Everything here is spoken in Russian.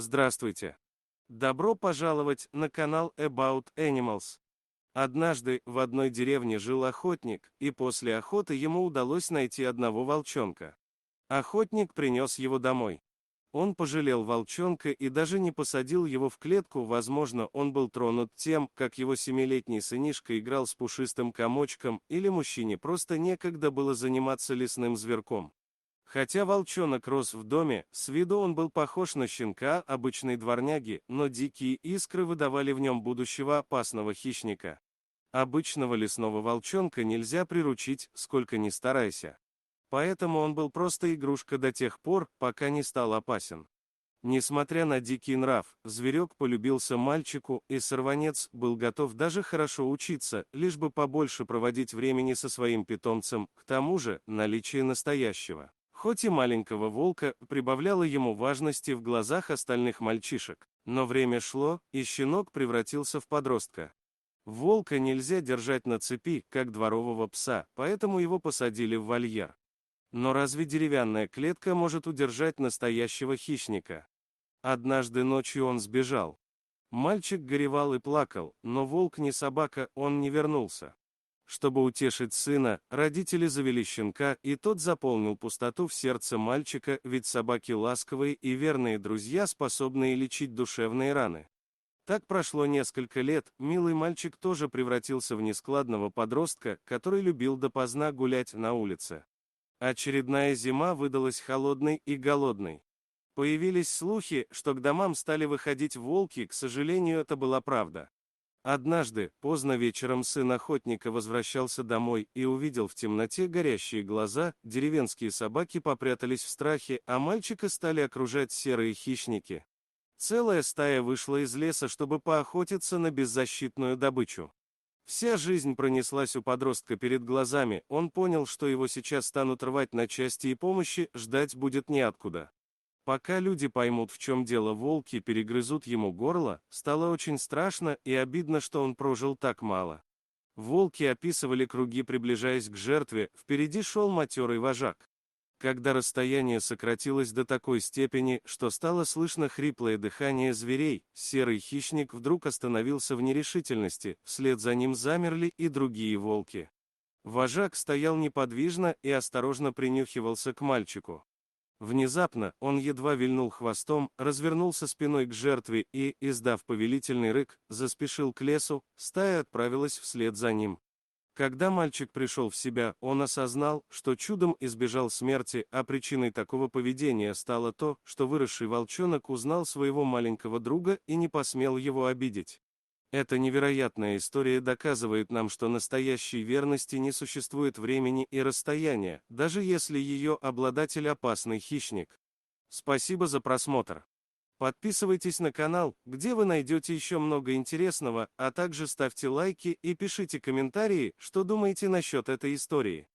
Здравствуйте! Добро пожаловать на канал About Animals. Однажды в одной деревне жил охотник, и после охоты ему удалось найти одного волчонка. Охотник принес его домой. Он пожалел волчонка и даже не посадил его в клетку, возможно, он был тронут тем, как его 7-летний сынишка играл с пушистым комочком, или мужчине просто некогда было заниматься лесным зверьком. Хотя волчонок рос в доме, с виду он был похож на щенка обычной дворняги, но дикие искры выдавали в нем будущего опасного хищника. Обычного лесного волчонка нельзя приручить, сколько ни старайся. Поэтому он был просто игрушка до тех пор, пока не стал опасен. Несмотря на дикий нрав, зверек полюбился мальчику, и сорванец был готов даже хорошо учиться, лишь бы побольше проводить времени со своим питомцем. К тому же, наличие настоящего, хоть и маленького волка, прибавляло ему важности в глазах остальных мальчишек. Но время шло, и щенок превратился в подростка. Волка нельзя держать на цепи, как дворового пса, поэтому его посадили в вольер. Но разве деревянная клетка может удержать настоящего хищника? Однажды ночью он сбежал. Мальчик горевал и плакал, но волк не собака, он не вернулся. Чтобы утешить сына, родители завели щенка, и тот заполнил пустоту в сердце мальчика, ведь собаки ласковые и верные друзья, способные лечить душевные раны. Так прошло несколько лет, милый мальчик тоже превратился в нескладного подростка, который любил допоздна гулять на улице. Очередная зима выдалась холодной и голодной. Появились слухи, что к домам стали выходить волки, к сожалению, это была правда. Однажды, поздно вечером, сын охотника возвращался домой и увидел в темноте горящие глаза, деревенские собаки попрятались в страхе, а мальчика стали окружать серые хищники. Целая стая вышла из леса, чтобы поохотиться на беззащитную добычу. Вся жизнь пронеслась у подростка перед глазами, он понял, что его сейчас станут рвать на части и помощи ждать будет неоткуда. Пока люди поймут, в чем дело, волки перегрызут ему горло, стало очень страшно и обидно, что он прожил так мало. Волки описывали круги, приближаясь к жертве, впереди шел матерый вожак. Когда расстояние сократилось до такой степени, что стало слышно хриплое дыхание зверей, серый хищник вдруг остановился в нерешительности, вслед за ним замерли и другие волки. Вожак стоял неподвижно и осторожно принюхивался к мальчику. Внезапно он едва вильнул хвостом, развернулся спиной к жертве и, издав повелительный рык, заспешил к лесу, стая отправилась вслед за ним. Когда мальчик пришел в себя, он осознал, что чудом избежал смерти, а причиной такого поведения стало то, что выросший волчонок узнал своего маленького друга и не посмел его обидеть. Эта невероятная история доказывает нам, что настоящей верности не существует времени и расстояния, даже если ее обладатель опасный хищник. Спасибо за просмотр. Подписывайтесь на канал, где вы найдете еще много интересного, а также ставьте лайки и пишите комментарии, что думаете насчет этой истории.